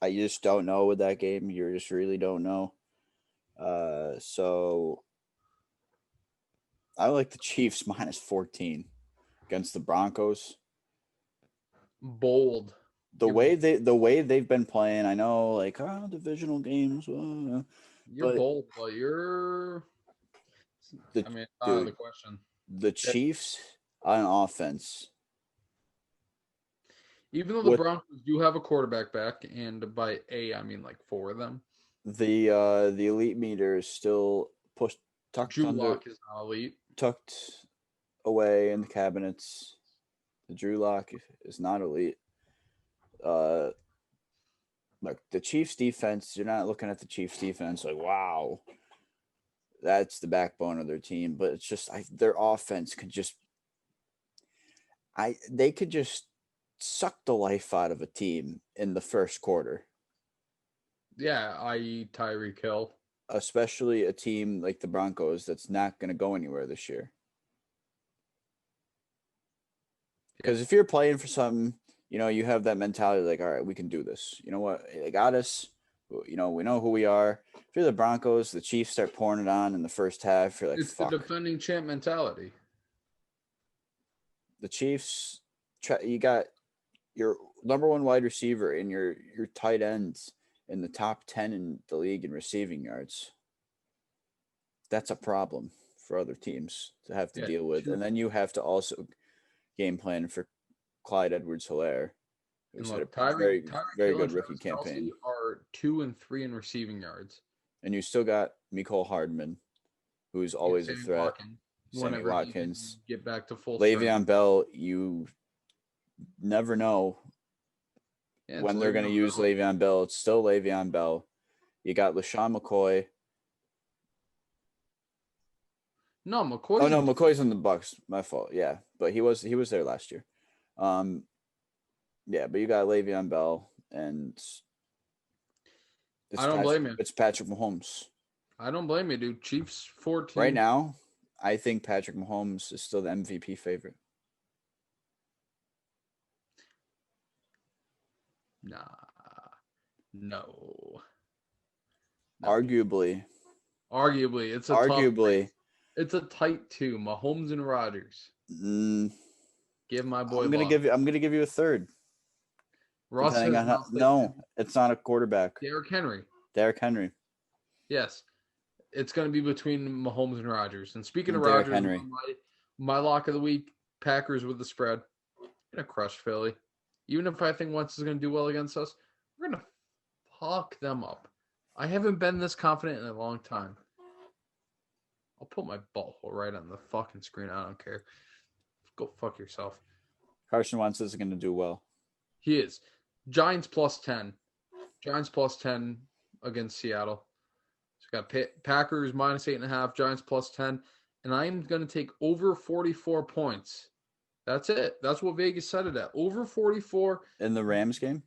I just don't know with that game. You just really don't know. So I like the Chiefs -14 against the Broncos. Bold. The way they've been playing, I know, like divisional games. You're bold, but you're. The question. The Chiefs on offense. Even though the Broncos do have a quarterback back, and by I mean like 4 of them. The elite meter is still tucked Drew Lock is not elite. Tucked away in the cabinets. The Drew Lock is not elite. Like the Chiefs defense, you're not looking at the Chiefs defense like, wow, that's the backbone of their team. But it's just their offense could just they could just suck the life out of a team in the first quarter. Yeah, i.e. Tyreek Hill. Especially a team like the Broncos that's not going to go anywhere this year. Because if you're playing for something, you have that mentality like, all right, we can do this. You know what? They got us. We know who we are. If you're the Broncos, the Chiefs start pouring it on in the first half. You're like, it's fuck. The defending champ mentality. The Chiefs, you got your number one wide receiver and your tight ends in the top 10 in the league in receiving yards. That's a problem for other teams to have to deal with. And then you have to also game plan for Clyde Edwards-Helaire, who's had a very good rookie campaign. Are 2 and 3 in receiving yards. And you still got Mecole Hardman, who's always a threat. Sammy Watkins. Get back to full Le'Veon strength. Bell, you never know when they're going to use Le'Veon Bell. It's still Le'Veon Bell. You got LaShawn McCoy. No, McCoy. Oh no, McCoy's in the Bucs. My fault. Yeah, but he was there last year. Yeah, but you got Le'Veon Bell, and I don't blame you. It's Patrick Mahomes. I don't blame you, dude. Chiefs 14. Right now, I think Patrick Mahomes is still the MVP favorite. Nah. No. Arguably, it's a it's a tight 2. Mahomes and Rodgers. Give my boy. I'm gonna give you a third. No, it's not a quarterback. Derrick Henry. Yes. It's going to be between Mahomes and Rodgers. And speaking of Derrick Rodgers, Henry. My lock of the week, Packers with the spread. Going to crush Philly. Even if I think Wentz is going to do well against us, we're going to fuck them up. I haven't been this confident in a long time. I'll put my butthole right on the fucking screen. I don't care. Go fuck yourself. Carson Wentz is going to do well. He is. Giants plus 10. Giants plus 10 against Seattle. So got Packers minus 8.5. Giants plus 10. And I'm going to take over 44 points. That's it. That's what Vegas set it at. Over 44. In the Rams game?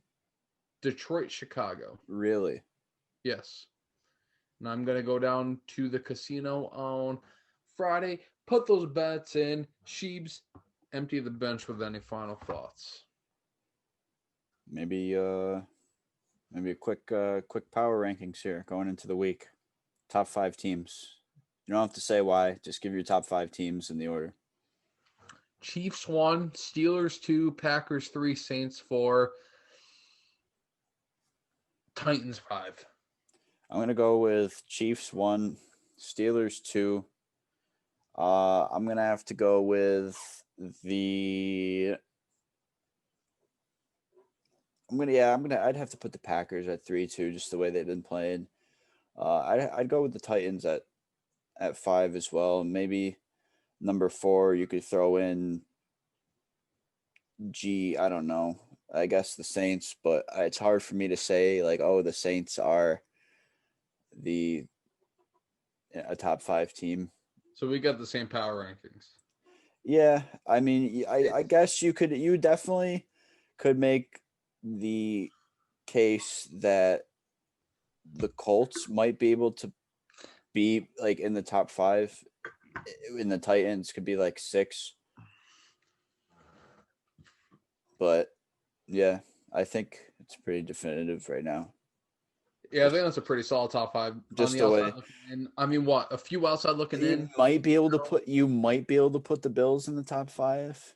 Detroit, Chicago. Really? Yes. And I'm going to go down to the casino on Friday. Put those bets in. Sheebs, empty the bench with any final thoughts. Maybe a quick power rankings here going into the week. Top 5 teams. You don't have to say why. Just give your top 5 teams in the order. Chiefs 1, Steelers 2, Packers 3, Saints 4, Titans 5. I'm going to go with Chiefs 1, Steelers 2. I'm going to have to go with I'd have to put the Packers at 3-2, just the way they've been playing. I'd go with the Titans at 5 as well. Maybe number 4, you could throw in I don't know. I guess the Saints, but it's hard for me to say like, oh, the Saints are a top 5 team. So we got the same power rankings. Yeah, I mean, I guess you definitely could make the case that the Colts might be able to be like in the top 5, and the Titans could be like 6. But yeah, I think it's pretty definitive right now. Yeah, I think that's a pretty solid top 5. Just the way. I mean, what? A few outside looking in. You might be able to put the Bills in the top 5.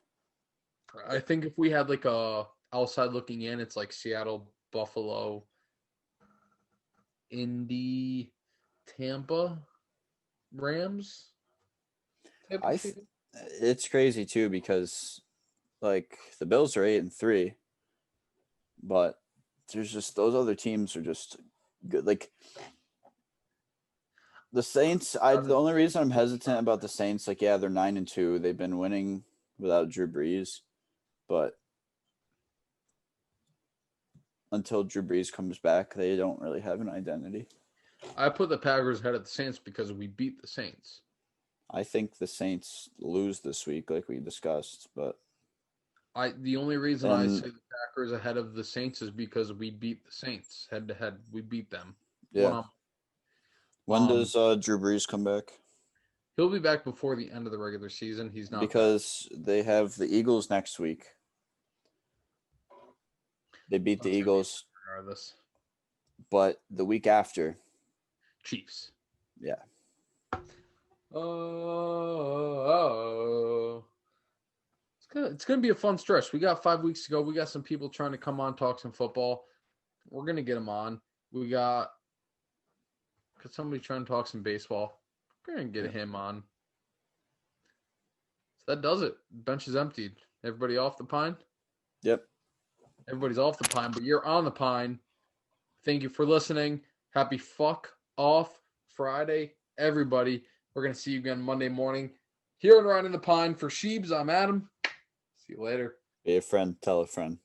I think if we had like a outside looking in, it's like Seattle, Buffalo, Indy, Tampa, Rams. it's crazy too because like the Bills are 8-3, but there's just those other teams are just good. Like the Saints, the only reason I'm hesitant about the Saints, like yeah, they're 9-2. They've been winning without Drew Brees, but until Drew Brees comes back, they don't really have an identity. I put the Packers ahead of the Saints because we beat the Saints. I think the Saints lose this week, like we discussed, but the only reason I say the Packers ahead of the Saints is because we beat the Saints head to head. We beat them. Yeah. When does Drew Brees come back? He'll be back before the end of the regular season. He's not because they have the Eagles next week. They beat the Eagles. Regardless. But the week after, Chiefs. Yeah. It's gonna be a fun stretch. We got 5 weeks to go. We got some people trying to come on, talk some football. We're gonna get them on. We got somebody trying to talk some baseball. We're gonna get him on. So that does it. Bench is emptied. Everybody off the pine? Yep. Everybody's off the pine, but you're on the pine. Thank you for listening. Happy fuck off Friday, everybody. We're going to see you again Monday morning here on Riding the Pine. For Sheebs, I'm Adam. See you later. Be a friend. Tell a friend.